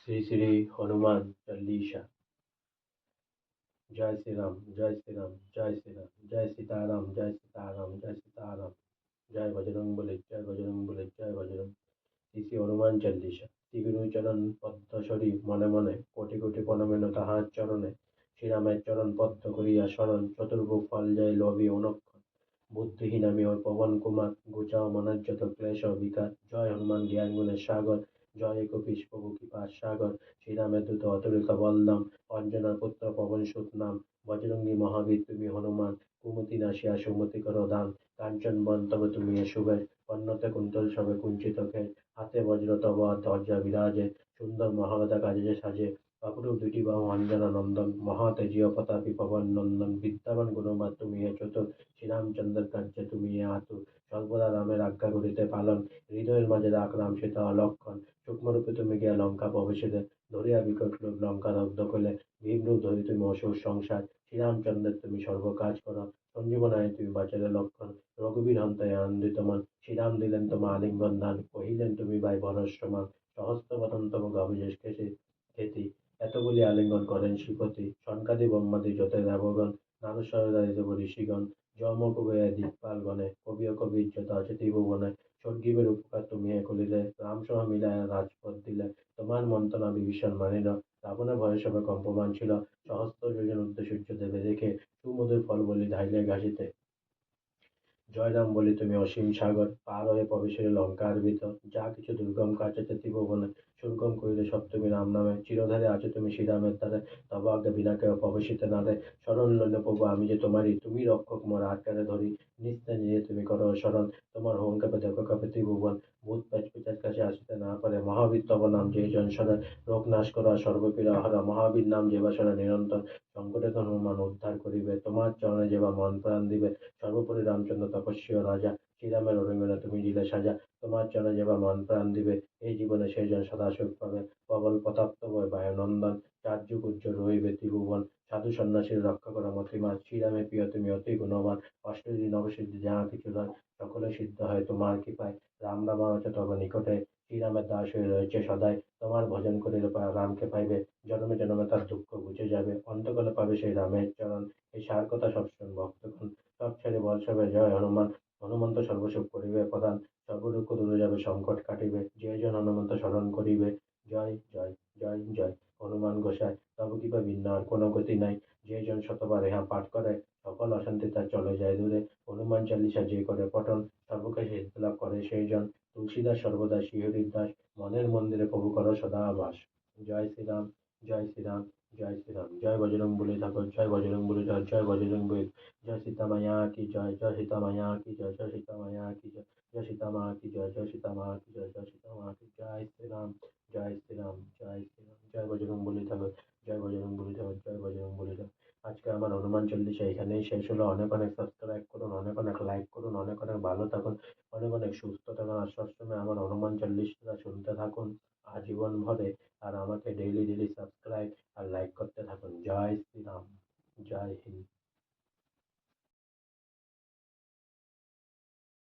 শ্রী শ্রী হনুমান চল্লিশা। জয় শ্রীরাম, জয় শ্রীরাম, জয় শ্রীরাম, জয় সীতারাম, জয় সীতারাম, জয় সীতারাম, জয় বজরং বলি, জয় বজরং বলি, জয় বজরং। শ্রী শ্রী হনুমান চল্লিশা। শ্রী গুরুচরণ পদ্ম সরি মনে মনে কোটি কোটি প্রণমেন তাহার চরণে। শ্রীরামের চরণ পদ্ম করিয়া স্মরণ, চতুর্ভুগ ফল যায় লবি অনুক্ষণ। বুদ্ধিহীন আমি ওর পবন কুমার, ঘুচাও মনের যত ক্লেশ ও বিকার। জয় হনুমান জ্ঞান গুণের সাগর, জয় কপিস প্রভু কৃপার সাগর। শ্রীরামের দূত অতুলিত বলদাম, অঞ্জনার পুত্র পবন সুত নাম। বজরঙ্গী মহাবীর তুমি হনুমান, কুমতি নাশিয়া সুমতি করো দান। কাঞ্চন বন তবে তুমি শুভে, অন্যতে কুন্তল সবে কুঞ্চিত খে। হাতে বজ্র তব আর ধ্বজা বিরাজে, সুন্দর মহাগদা কাজে সাজে। অপরূপ দুটি বাহু অঞ্জনা নন্দন, মহাতেজীয় প্রতাপী পবন নন্দন। বিদ্যাবান গুণবান তুমি এ চতুর, শ্রীরামচন্দ্রের কার্যে তুমি এ আতুর। সর্বদা রামের আজ্ঞা করিতে পালন, হৃদয়ের মাঝে রাখ রাম সীতা অলক্ষণ। সূক্ষ্মরূপে তুমি গিয়া লঙ্কা প্রবেশিতে, ধরিয়া বিকট রূপ লঙ্কা দগ্ধ কইলে। ভীমরূপ ধরি তুমি অসুর সংসার, শ্রীরামচন্দ্রের তুমি সর্ব কাজ করো। সঞ্জীবনায় তুমি বাঁচালে লক্ষণ, রঘুবীর হন্তায় আনন্দিত মন। শ্রীরাম দিলেন তোমা আলিঙ্গন দান, কহিলেন তুমি ভাই ভরত সমান। সহস্র বদন তব গভীর খ্যাতি, এত বলি আলিঙ্গন করেন শ্রীপতি। সনকাদি ব্রহ্মাদি যত দেবগণ, নারদ দেব ঋষিগণ। যম কুবের দিকপাল গণে, কবি ও কবির যত আছে ত্রিভুবনে। স্বর্গীবের উপকার তুমি এ করিলে, রাম সহ মিলায় রাজপথ দিলে। তোমার মন্ত্রণা বিভীষণ মানিল, রাবণের ভয়ে সবে কম্পমান ছিল। সহস্র যোজন ঊর্ধ্বে সূর্য দেবে দেখে, সুমধুর ফল বলি ঢাইলে ঘাসিতে। জয়রাম বলি তুমি অসীম সাগর, পার হয়ে প্রবেশের লঙ্কার ভিতর। যা কিছু দুর্গম কাজ আছে ত্রিভুবনে, সুরগম করিলে সব তুমি রাম নামে। চিরধারে আছো তুমি শ্রীরামের দ্বারে, তব আজ্ঞা বিনা কেউ প্রবেশিতে না দেয়। শরণ লইলে প্রভু আমি যে তোমারই, তুমি রক্ষক মোর হাত কেড়ে ধরি। নিস্তে নিজে তুমি করো শরণ, তোমার হোম কাপে দেখো কাপে ত্রিভুবন। ভূত প্রেত পিশাচ কাছে আসিতে না পারে, মহাবীর তব নাম যে জন শরণ। রোগ নাশ করা সর্বপীড়া হরা, মহাবীর নাম যে বাসনা নিরন্তর। সংকটে হনুমান উদ্ধার করিবে, তোমার চরণে যেবা মন প্রাণ দিবে। সর্বোপরি রামচন্দ্র তপস্বী ও রাজা, শ্রীরামের অরণ্যে তুমি দিলে সাজা। তোমার চরণে যেবা মন প্রাণ দিবে, এই জীবনে সেই জন সদা সুখ পাবে। প্রবল প্রতাপ তব বায়ুনন্দন, চার যুগ উজ্জ্বল রহিবে ত্রিভুবন। সাধু সন্ন্যাসীর রক্ষা করা মতিমান, শ্রীরামের প্রিয় তুমি অতি গুণবান। অষ্টদিন নবসিদ্ধি যাহা কিছু নয়, সকলে সিদ্ধ হয় তোমার কৃপায়। রাম রামানুজ তব নিকটে, শ্রীরামের দাস হয়ে রয়েছে সদাই। তোমার ভজন করিলে রামকে পাইবে, জন্মে জন্মে তার দুঃখ ঘুচে যাবে। অন্তকালে পাবে সেই রামের চরণ, এই সার কথা সব শুন ভক্তগণ। সব ছেড়ে বল সবে জয় হনুমান, হনুমন্ত সর্বসুখ করিবে প্রদান। সর্বদুঃখ দূরে যাবে সংকট কাটিবে, যে জন হনুমন্ত স্মরণ করিবে। জয় জয় জয় জয় হনুমান গোসাই, তব কৃপা ভিন্ন আর কোনো গতি নাই। যে জন শতবার ইহা পাঠ করে, সকল অশান্তি তার চলে যায় দূরে। হনুমান চালিসা যে করে পঠন, সর্বকে সিদ্ধ লাভ করে সেই জন। তুলসীদাস সর্বদা শ্রীহরির দাস, মনের মন্দিরে প্রভু করো সদা বাস। জয় শ্রীরাম, জয় শ্রীরাম, জয় শ্রীরাম। জয় বজরং বলি ঠাকুর, জয় বজরং বলি ঠাকুর, জয় বজরং বলি। জয় সীতা মায়া কি জয়, জয় সীতা মায়া কি জয়, জয় সীতা মায়া কি জয়, জয় সীতা মা কি জয়, জয় সীতা মা কি জয়, জয় সীতা মা কি জয়। শ্রীরাম, জয় শ্রীরাম, জয় শ্রীরাম। জয় বজরং বলি ঠাকুর, জয় বজরং বলি ঠাকুর, জয় বজরং বলি ঠাকুর। আজকে আমার হনুমান চল্লিশা এখানেই শেষ হলো। অনেক অনেক সাবস্ক্রাইব করুন, অনেক অনেক লাইক করুন, অনেক অনেক ভালো থাকুন, অনেক অনেক সুস্থ থাকুন। আর সবসময় আমার হনুমান চল্লিশা শুনতে থাকুন আজীবন ভরে। আর আমাকে ডেইলি ডেইলি সাবস্ক্রাইব আর লাইক করতে থাকুন। জয় শ্রীরাম, জয় হিন্দ।